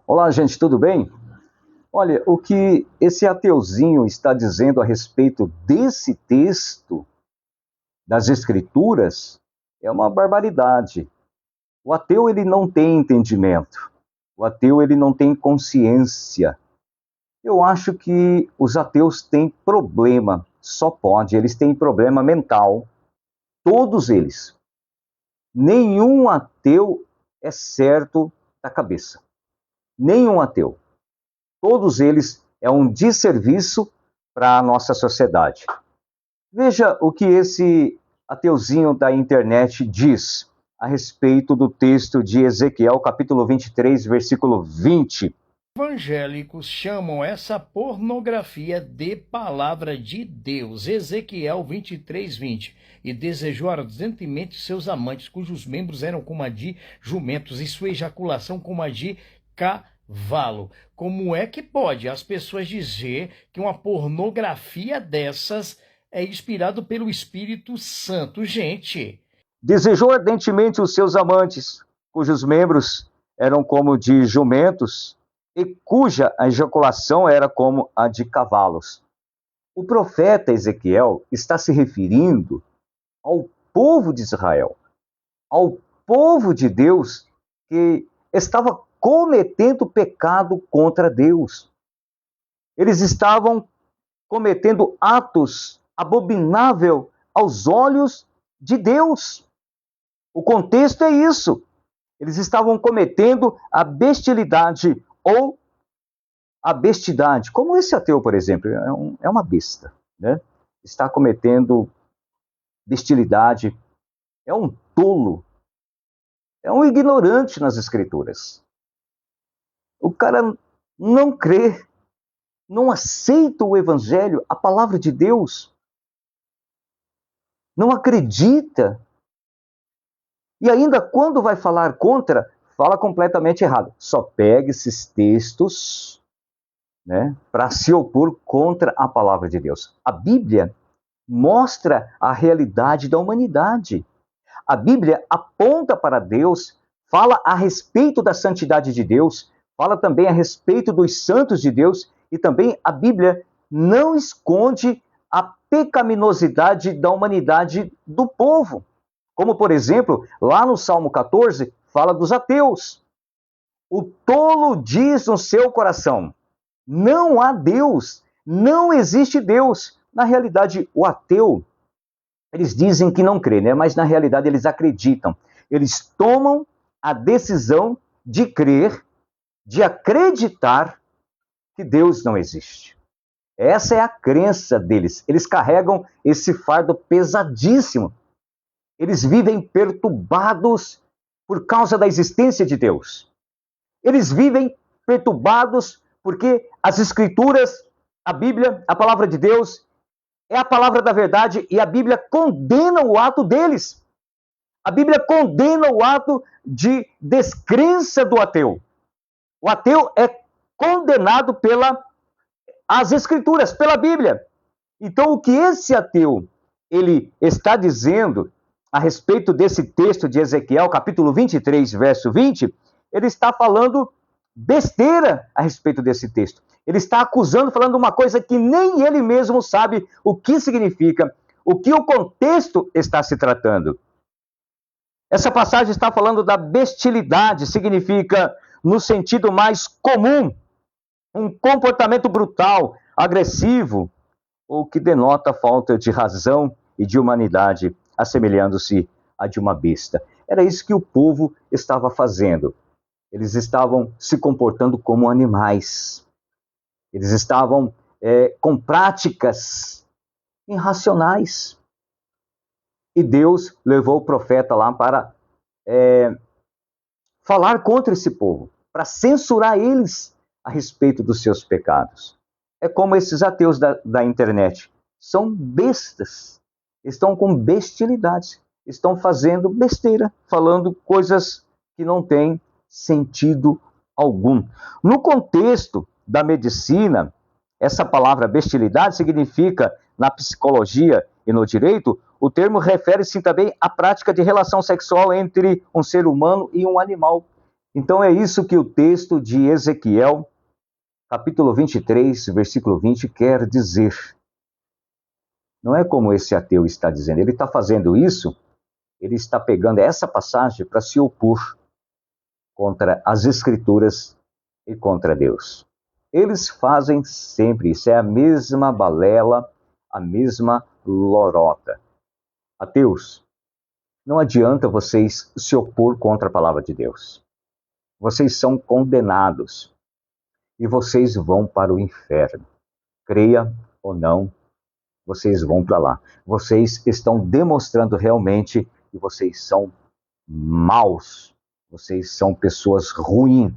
Olá, gente, tudo bem? Olha, o que esse ateuzinho está dizendo a respeito desse texto das Escrituras é uma barbaridade. O ateu, ele não tem entendimento. O ateu, ele não tem consciência. Eu acho que os ateus têm problema, só pode, eles têm problema mental, todos eles. Nenhum ateu é certo da cabeça. Nenhum ateu. Todos eles é um desserviço para a nossa sociedade. Veja o que esse ateuzinho da internet diz a respeito do texto de Ezequiel, capítulo 23, versículo 20. Evangélicos chamam essa pornografia de palavra de Deus. Ezequiel 23:20. E desejou ardentemente seus amantes, cujos membros eram como a de jumentos, e sua ejaculação como a de cavalo. Como é que pode as pessoas dizer que uma pornografia dessas é inspirado pelo Espírito Santo? Gente, Desejou ardentemente os seus amantes, cujos membros eram como de jumentos e cuja ejaculação era como a de cavalos. O profeta Ezequiel está se referindo ao povo de Israel, ao povo de Deus que estava cometendo pecado contra Deus. Eles estavam cometendo atos abomináveis aos olhos de Deus. O contexto é isso. Eles estavam cometendo a bestialidade ou a bestidade. Como esse ateu, por exemplo, é uma besta, né? Está cometendo bestialidade, é um tolo, é um ignorante nas escrituras. O cara não crê, não aceita o evangelho, a palavra de Deus, não acredita. E ainda quando vai falar contra, fala completamente errado. Só pega esses textos, né, para se opor contra a palavra de Deus. A Bíblia mostra a realidade da humanidade. A Bíblia aponta para Deus, fala a respeito da santidade de Deus, fala também a respeito dos santos de Deus, e também a Bíblia não esconde a pecaminosidade da humanidade do povo. Como, por exemplo, lá no Salmo 14, fala dos ateus. O tolo diz no seu coração: não há Deus, não existe Deus. Na realidade, o ateu, eles dizem que não crê, né? Mas na realidade eles acreditam. Eles tomam a decisão de crer, de acreditar que Deus não existe. Essa é a crença deles. Eles carregam esse fardo pesadíssimo. Eles vivem perturbados por causa da existência de Deus. Eles vivem perturbados porque as Escrituras, a Bíblia, a palavra de Deus, é a palavra da verdade e a Bíblia condena o ato deles. A Bíblia condena o ato de descrença do ateu. O ateu é condenado pelas Escrituras, pela Bíblia. Então, o que esse ateu ele está dizendo a respeito desse texto de Ezequiel, capítulo 23, verso 20, ele está falando besteira a respeito desse texto. Ele está acusando, falando uma coisa que nem ele mesmo sabe o que significa, o que o contexto está se tratando. Essa passagem está falando da bestialidade, significa, no sentido mais comum, um comportamento brutal, agressivo, ou que denota falta de razão e de humanidade, assemelhando-se a de uma besta. Era isso que o povo estava fazendo. Eles estavam se comportando como animais. Eles estavam com práticas irracionais. E Deus levou o profeta lá para falar contra esse povo, para censurar eles a respeito dos seus pecados. É como esses ateus da internet. São bestas. Estão com bestialidades. Estão fazendo besteira, falando coisas que não têm sentido algum. No contexto da medicina, essa palavra bestialidade significa, na psicologia e no direito, o termo refere-se também à prática de relação sexual entre um ser humano e um animal. Então é isso que o texto de Ezequiel, capítulo 23, versículo 20, quer dizer. Não é como esse ateu está dizendo. Ele está fazendo isso, ele está pegando essa passagem para se opor contra as Escrituras e contra Deus. Eles fazem sempre isso, é a mesma balela, a mesma lorota. Ateus, não adianta vocês se opor contra a palavra de Deus. Vocês são condenados e vocês vão para o inferno. Creia ou não, vocês vão para lá. Vocês estão demonstrando realmente que vocês são maus. Vocês são pessoas ruins.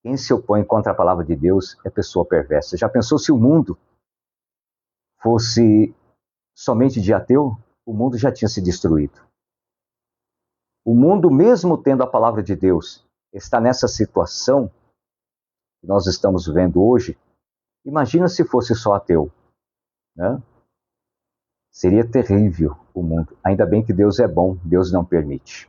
Quem se opõe contra a palavra de Deus é pessoa perversa. Já pensou se o mundo fosse somente de ateu? O mundo já tinha se destruído. O mundo, mesmo tendo a palavra de Deus, está nessa situação que nós estamos vendo hoje. Imagina se fosse só ateu, né? Seria terrível o mundo. Ainda bem que Deus é bom, Deus não permite.